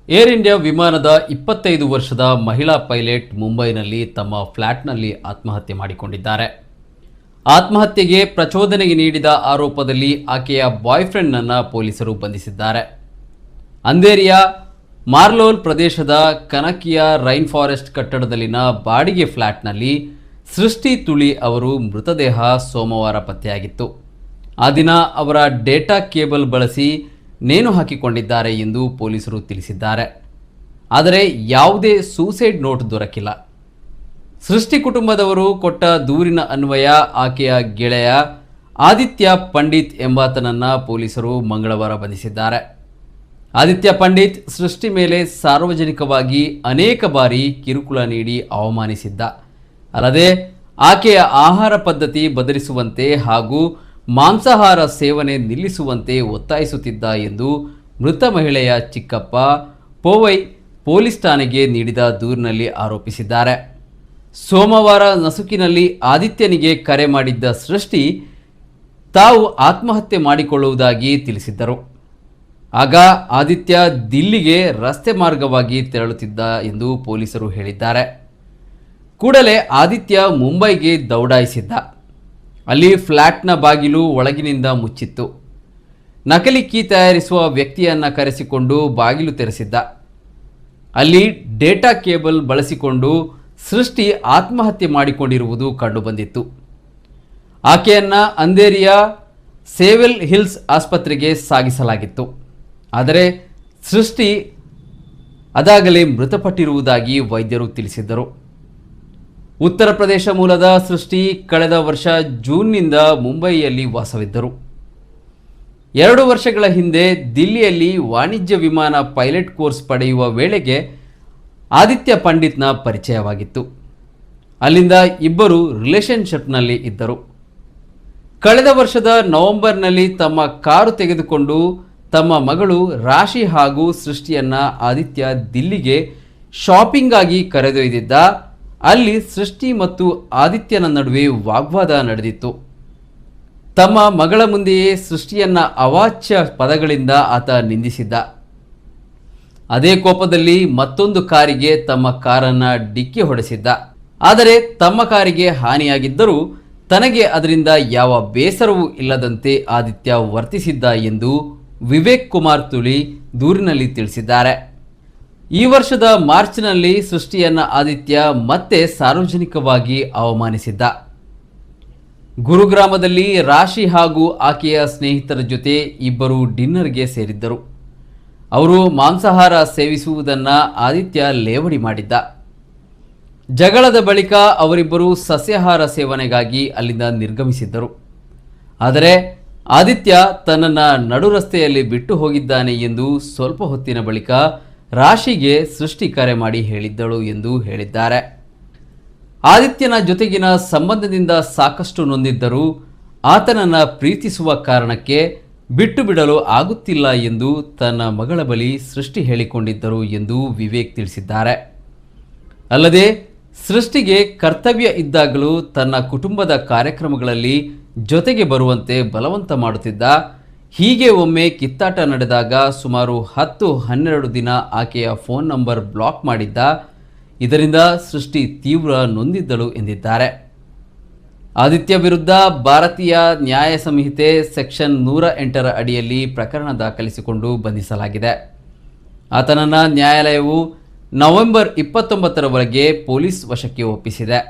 Air India ವಿಮಾನದ 25 ವರ್ಷದ ಮಹಿಳಾ ಪೈಲಟ್ ಮುಂಬೈನಲ್ಲಿ ತಮ್ಮ ಫ್ಲ್ಯಾಟ್ನಲ್ಲಿ ಆತ್ಮಹತ್ಯೆ ಮಾಡಿಕೊಂಡಿದ್ದಾರೆ. ಆತ್ಮಹತ್ಯೆಗೆ ಪ್ರಚೋದನೆ ನೀಡಿದ ಆರೋಪದಲ್ಲಿ ಆಕೆಯ ಬಾಯ್ಫ್ರೆಂಡ್ನನ್ನು ಪೊಲೀಸರು ಬಂಧಿಸಿದ್ದಾರೆ. ಅಂಧೇರಿಯ ಮಾರ್ಲೋಲ್ ಪ್ರದೇಶದ ಕನಕಿಯ ರೈನ್ ಫಾರೆಸ್ಟ್ ಕಟ್ಟಡದಲ್ಲಿನ ಬಾಡಿಗೆ ಫ್ಲ್ಯಾಟ್ನಲ್ಲಿ ಸೃಷ್ಟಿ ತುಳಿ ಅವರು ಮೃತದೇಹ ಸೋಮವಾರ ಪತ್ತೆಯಾಗಿತ್ತು. ಆ ದಿನ ಅವರ ಡೇಟಾ ಕೇಬಲ್ ಬಳಸಿ ನೇಣು ಹಾಕಿಕೊಂಡಿದ್ದಾರೆ ಎಂದು ಪೊಲೀಸರು ತಿಳಿಸಿದ್ದಾರೆ. ಆದರೆ ಯಾವುದೇ ಸೂಸೈಡ್ ನೋಟ್ ದೊರಕಿಲ್ಲ. ಸೃಷ್ಟಿ ಕುಟುಂಬದವರು ಕೊಟ್ಟ ದೂರಿನ ಅನ್ವಯ ಆಕೆಯ ಗೆಳೆಯ ಆದಿತ್ಯ ಪಂಡಿತ್ ಎಂಬಾತನನ್ನು ಪೊಲೀಸರು ಮಂಗಳವಾರ ಬಂಧಿಸಿದ್ದಾರೆ. ಆದಿತ್ಯ ಪಂಡಿತ್ ಸೃಷ್ಟಿ ಮೇಲೆ ಸಾರ್ವಜನಿಕವಾಗಿ ಅನೇಕ ಬಾರಿ ಕಿರುಕುಳ ನೀಡಿ ಅವಮಾನಿಸಿದ್ದ. ಅಲ್ಲದೆ ಆಕೆಯ ಆಹಾರ ಪದ್ಧತಿ ಬದಲಿಸುವಂತೆ ಹಾಗೂ ಮಾಂಸಾಹಾರ ಸೇವನೆ ನಿಲ್ಲಿಸುವಂತೆ ಒತ್ತಾಯಿಸುತ್ತಿದ್ದ ಎಂದು ಮೃತ ಮಹಿಳೆಯ ಚಿಕ್ಕಪ್ಪ ಪೋವೈ ಪೊಲೀಸ್ ಠಾಣೆಗೆ ನೀಡಿದ ದೂರಿನಲ್ಲಿ ಆರೋಪಿಸಿದ್ದಾರೆ. ಸೋಮವಾರ ನಸುಕಿನಲ್ಲಿ ಆದಿತ್ಯನಿಗೆ ಕರೆ ಮಾಡಿದ್ದ ಸೃಷ್ಟಿ ತಾವು ಆತ್ಮಹತ್ಯೆ ಮಾಡಿಕೊಳ್ಳುವುದಾಗಿ ತಿಳಿಸಿದ್ದರು. ಆಗ ಆದಿತ್ಯ ದಿಲ್ಲಿಗೆ ರಸ್ತೆ ಮಾರ್ಗವಾಗಿ ತೆರಳುತ್ತಿದ್ದ ಎಂದು ಪೊಲೀಸರು ಹೇಳಿದ್ದಾರೆ. ಕೂಡಲೇ ಆದಿತ್ಯ ಮುಂಬೈಗೆ ದೌಡಾಯಿಸಿದ್ದ. ಅಲ್ಲಿ ಫ್ಲ್ಯಾಟ್ನ ಬಾಗಿಲು ಒಳಗಿನಿಂದ ಮುಚ್ಚಿತ್ತು. ನಕಲಿ ಕೀ ತಯಾರಿಸುವ ವ್ಯಕ್ತಿಯನ್ನು ಕರೆಸಿಕೊಂಡು ಬಾಗಿಲು ತೆರೆಸಿದ್ದ. ಅಲ್ಲಿ ಡೇಟಾ ಕೇಬಲ್ ಬಳಸಿಕೊಂಡು ಸೃಷ್ಟಿ ಆತ್ಮಹತ್ಯೆ ಮಾಡಿಕೊಂಡಿರುವುದು ಕಂಡುಬಂದಿತ್ತು. ಆಕೆಯನ್ನು ಅಂಧೇರಿಯ ಸೇವೆಲ್ ಹಿಲ್ಸ್ ಆಸ್ಪತ್ರೆಗೆ ಸಾಗಿಸಲಾಗಿತ್ತು. ಆದರೆ ಸೃಷ್ಟಿ ಅದಾಗಲೇ ಮೃತಪಟ್ಟಿರುವುದಾಗಿ ವೈದ್ಯರು ತಿಳಿಸಿದ್ದರು. ಉತ್ತರ ಪ್ರದೇಶ ಮೂಲದ ಸೃಷ್ಟಿ ಕಳೆದ ವರ್ಷ ಜೂನ್ನಿಂದ ಮುಂಬಯಿಯಲ್ಲಿ ವಾಸವಿದ್ದರು. 2 ವರ್ಷಗಳ ಹಿಂದೆ ದಿಲ್ಲಿಯಲ್ಲಿ ವಾಣಿಜ್ಯ ವಿಮಾನ ಪೈಲಟ್ ಕೋರ್ಸ್ ಪಡೆಯುವ ವೇಳೆಗೆ ಆದಿತ್ಯ ಪಂಡಿತ್ನ ಪರಿಚಯವಾಗಿತ್ತು. ಅಲ್ಲಿಂದ ಇಬ್ಬರು ರಿಲೇಷನ್ಶಿಪ್ನಲ್ಲಿ ಇದ್ದರು. ಕಳೆದ ವರ್ಷದ ನವೆಂಬರ್ನಲ್ಲಿ ತಮ್ಮ ಕಾರು ತೆಗೆದುಕೊಂಡು ತಮ್ಮ ಮಗಳು ರಾಶಿ ಹಾಗೂ ಸೃಷ್ಟಿಯನ್ನು ಆದಿತ್ಯ ದಿಲ್ಲಿಗೆ ಶಾಪಿಂಗ್ ಆಗಿ ಕರೆದೊಯ್ದಿದ್ದ. ಅಲ್ಲಿ ಸೃಷ್ಟಿ ಮತ್ತು ಆದಿತ್ಯನ ನಡುವೆ ವಾಗ್ವಾದ ನಡೆದಿತ್ತು. ತಮ್ಮ ಮಗಳ ಮುಂದೆಯೇ ಸೃಷ್ಟಿಯನ್ನ ಅವಾಚ್ಯ ಪದಗಳಿಂದ ಆತ ನಿಂದಿಸಿದ್ದ. ಅದೇ ಕೋಪದಲ್ಲಿ ಮತ್ತೊಂದು ಕಾರಿಗೆ ತಮ್ಮ ಕಾರನ್ನು ಡಿಕ್ಕಿ ಹೊಡೆಸಿದ್ದ. ಆದರೆ ತಮ್ಮ ಕಾರಿಗೆ ಹಾನಿಯಾಗಿದ್ದರೂ ತನಗೆ ಅದರಿಂದ ಯಾವ ಬೇಸರವೂ ಇಲ್ಲದಂತೆ ಆದಿತ್ಯ ವರ್ತಿಸಿದ್ದ ಎಂದು ವಿವೇಕ್ ಕುಮಾರ್ ತುಳಿ ದೂರಿನಲ್ಲಿ ತಿಳಿಸಿದ್ದಾರೆ. ಈ ವರ್ಷದ ಮಾರ್ಚ್ನಲ್ಲಿ ಸೃಷ್ಟಿಯನ್ನ ಆದಿತ್ಯ ಮತ್ತೆ ಸಾರ್ವಜನಿಕವಾಗಿ ಅವಮಾನಿಸಿದ್ದ. ಗುರುಗ್ರಾಮದಲ್ಲಿ ರಾಶಿ ಹಾಗೂ ಆಕೆಯ ಸ್ನೇಹಿತರ ಜೊತೆ ಇಬ್ಬರು ಡಿನ್ನರ್ಗೆ ಸೇರಿದ್ದರು. ಅವರು ಮಾಂಸಾಹಾರ ಸೇವಿಸುವುದನ್ನು ಆದಿತ್ಯ ಲೇವಡಿ ಮಾಡಿದ್ದ. ಜಗಳದ ಬಳಿಕ ಅವರಿಬ್ಬರು ಸಸ್ಯಾಹಾರ ಸೇವನೆಗಾಗಿ ಅಲ್ಲಿಂದ ನಿರ್ಗಮಿಸಿದ್ದರು. ಆದರೆ ಆದಿತ್ಯ ತನ್ನನ್ನು ನಡು ರಸ್ತೆಯಲ್ಲಿ ಬಿಟ್ಟು ಹೋಗಿದ್ದಾನೆ ಎಂದು ಸ್ವಲ್ಪ ಹೊತ್ತಿನ ಬಳಿಕ ರಾಶಿಗೆ ಸೃಷ್ಟಿ ಕರೆ ಮಾಡಿ ಹೇಳಿದ್ದಳು ಎಂದು ಹೇಳಿದ್ದಾರೆ. ಆದಿತ್ಯನ ಜೊತೆಗಿನ ಸಂಬಂಧದಿಂದ ಸಾಕಷ್ಟು ನೊಂದಿದ್ದರೂ ಆತನನ್ನು ಪ್ರೀತಿಸುವ ಕಾರಣಕ್ಕೆ ಬಿಟ್ಟು ಬಿಡಲು ಆಗುತ್ತಿಲ್ಲ ಎಂದು ತನ್ನ ಮಗಳ ಬಳಿ ಸೃಷ್ಟಿ ಹೇಳಿಕೊಂಡಿದ್ದರು ಎಂದು ವಿವೇಕ್ ತಿಳಿಸಿದ್ದಾರೆ. ಅಲ್ಲದೆ ಸೃಷ್ಟಿಗೆ ಕರ್ತವ್ಯ ಇದ್ದಾಗಲೂ ತನ್ನ ಕುಟುಂಬದ ಕಾರ್ಯಕ್ರಮಗಳಲ್ಲಿ ಜೊತೆಗೆ ಬರುವಂತೆ ಬಲವಂತ ಮಾಡುತ್ತಿದ್ದ. ಹೀಗೆ ಒಮ್ಮೆ ಕಿತ್ತಾಟ ನಡೆದಾಗ ಸುಮಾರು 10-12 ದಿನ ಆಕೆಯ ಫೋನ್ ನಂಬರ್ ಬ್ಲಾಕ್ ಮಾಡಿದ್ದ. ಇದರಿಂದ ಸೃಷ್ಟಿ ತೀವ್ರ ನೊಂದಿದ್ದಳು ಎಂದಿದ್ದಾರೆ. ಆದಿತ್ಯ ವಿರುದ್ಧ ಭಾರತೀಯ ನ್ಯಾಯ ಸಂಹಿತೆ ಸೆಕ್ಷನ್ 108 ಅಡಿಯಲ್ಲಿ ಪ್ರಕರಣ ದಾಖಲಿಸಿಕೊಂಡು ಬಂಧಿಸಲಾಗಿದೆ. ಆತನನ್ನು ನ್ಯಾಯಾಲಯವು ನವೆಂಬರ್ 29 ಪೊಲೀಸ್ ವಶಕ್ಕೆ ಒಪ್ಪಿಸಿದೆ.